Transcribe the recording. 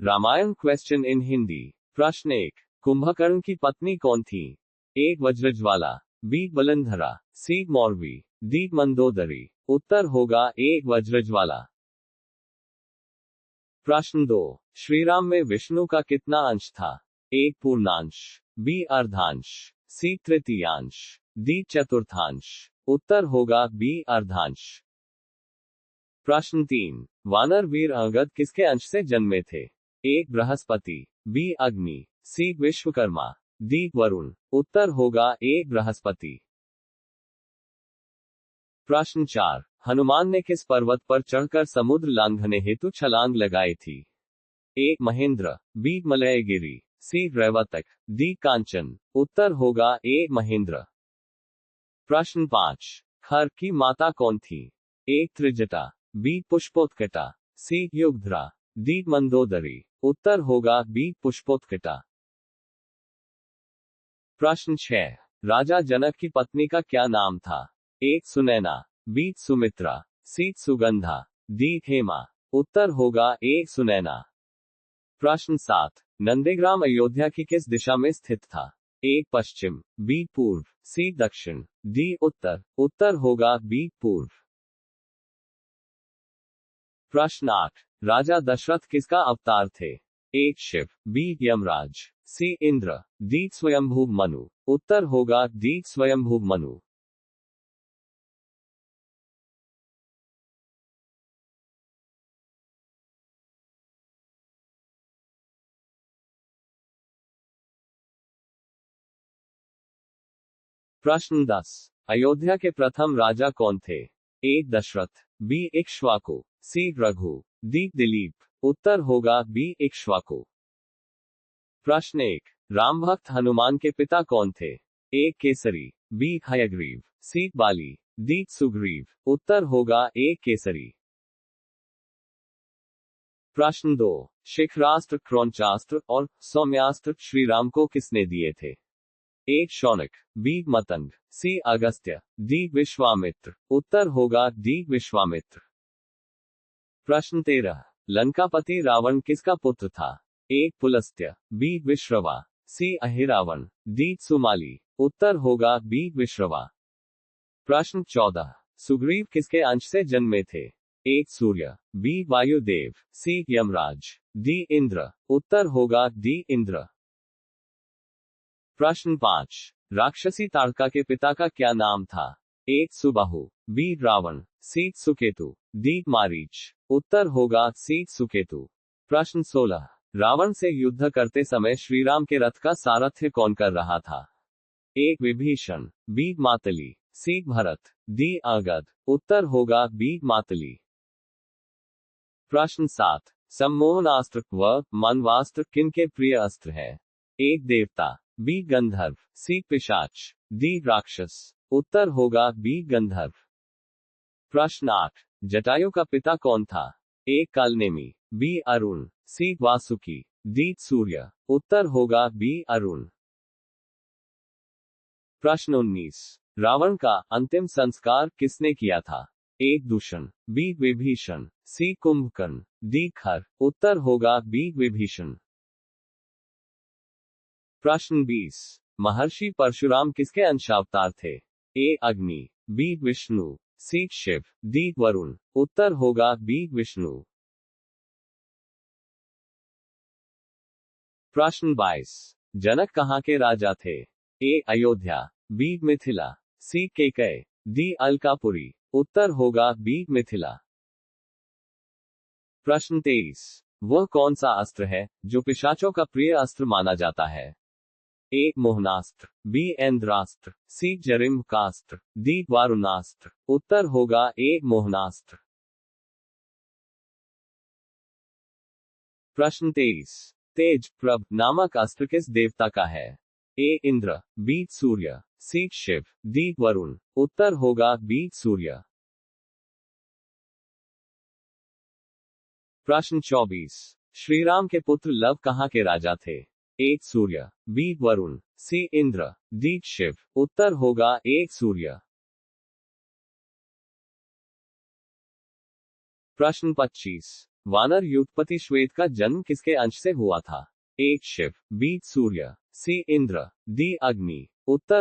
Ramayan question in Hindi. प्रश्न 1, कुंभकर्ण की पत्नी कौन थी? ए वज्रज्वाला, बी बलंधरा, सी मौरवी, डी मंदोदरी। उत्तर होगा ए वज्रज्वाला। प्रश्न 2, श्रीराम में विष्णु का कितना अंश था? ए पूर्णांश, बी अर्धांश, सी तृतीयांश, डी चतुर्थांश। उत्तर होगा बी अर्धांश। प्रश्न 3, वानर वीर अंगद किसके अंश से जन्मे थे? ए बृहस्पति, बी अग्नि, सी विश्वकर्मा, डी वरुण। उत्तर होगा ए बृहस्पति। प्रश्न 4, हनुमान ने किस पर्वत पर चढ़कर समुद्र लांघने हेतु छलांग लगाई थी? ए महेंद्र, बी मलयगिरी, सी रैवतक, डी कांचन। उत्तर होगा ए महेंद्र। प्रश्न 5, खर की माता कौन थी? ए त्रिजटा, बी पुष्पोत्कटा, सी युगधरा, डी मंदोदरी। उत्तर होगा बी पुष्पोत्कटा। प्रश्न 6, राजा जनक की पत्नी का क्या नाम था? ए सुनैना, बी सुमित्रा, सी सुगंधा, डी हेमा। उत्तर होगा ए सुनैना। प्रश्न 7, नंदीग्राम अयोध्या की किस दिशा में स्थित था? ए पश्चिम, बी पूर्व, सी दक्षिण, डी उत्तर। उत्तर होगा बी पूर्व। प्रश्न 8, राजा दशरथ किसका अवतार थे? ए शिव, बी यमराज, सी इंद्र, डी स्वयंभू मनु। उत्तर होगा डी स्वयंभू मनु। प्रश्न 10, अयोध्या के प्रथम राजा कौन थे? ए दशरथ, बी इक्ष्वाकु, सी रघु, डी दिलीप। उत्तर होगा बी इक्ष्वाकु। प्रश्न 1, राम भक्त हनुमान के पिता कौन थे? ए केसरी, बी हयग्रीव, सी बाली, डी सुग्रीव। उत्तर होगा ए केसरी। प्रश्न 2, शिखरास्त्र, क्रौंचास्त्र और सौम्यास्त्र श्रीराम को किसने दिए थे? ए शौनक, बी मतंग, सी अगस्त्य, डी विश्वामित्र। उत्तर होगा डी विश्वामित्र। प्रश्न 13, लंकापति रावण किसका पुत्र था? ए पुलस्त्य, बी विश्रवा, सी अहिरावण, डी सुमाली। उत्तर होगा बी विश्रवा। प्रश्न 14, सुग्रीव किसके अंश से जन्मे थे? ए सूर्य, बी वायुदेव, सी यमराज, डी इंद्र। उत्तर होगा डी इंद्र। प्रश्न 5, राक्षसी ताड़का के पिता का क्या नाम था? ए सुबाहु, बी रावण, सी सुकेतु, डी मारीच। उत्तर होगा सी सुकेतु। प्रश्न 16, रावण से युद्ध करते समय श्रीराम के रथ का सारथ्य कौन कर रहा था? ए विभीषण, बी मातली, सी भरत, डी अंगद। उत्तर होगा बी मातली। प्रश्न 7, सम्मोहनास्त्र व मनवास्त्र किनके प्रिय अस्त्र है? ए देवता, बी गंधर्व, सी पिशाच, डी राक्षस। उत्तर होगा बी गंधर्व। प्रश्न 8, जटायु का पिता कौन था? ए कालनेमी, बी अरुण, सी वासुकी, डी सूर्य। उत्तर होगा बी अरुण। प्रश्न 19, रावण का अंतिम संस्कार किसने किया था? ए दूषण, बी विभीषण, सी कुंभकर्ण, डी खर। उत्तर होगा बी विभीषण। प्रश्न 20, महर्षि परशुराम किसके अंशावतार थे? ए अग्नि, बी विष्णु, सी शिव, डी वरुण। उत्तर होगा बी विष्णु। प्रश्न 22, जनक कहाँ के राजा थे? ए अयोध्या, बी मिथिला, सी केकय, डी अलकापुरी। उत्तर होगा बी मिथिला। प्रश्न 23, वह कौन सा अस्त्र है जो पिशाचों का प्रिय अस्त्र माना जाता है? ए मोहनास्त्र, बी इंद्रास्त्र, सी जरिम्कास्त्र, डी वारुणास्त्र। उत्तर होगा ए मोहनास्त्र। प्रश्न 23, तेज प्रभ नामक अस्त्र किस देवता का है? ए इंद्र, बी सूर्य, सी शिव, डी वरुण। उत्तर होगा बी सूर्य। प्रश्न 24, श्रीराम के पुत्र लव कहाँ के राजा थे? ए सूर्य, बी वरुण, सी इंद्र, डी शिव। उत्तर होगा ए सूर्य। प्रश्न 25, वानर युगपति श्वेत का जन्म किसके अंश से हुआ था? ए शिव, बी सूर्य, सी इंद्र, डी अग्नि। उत्तर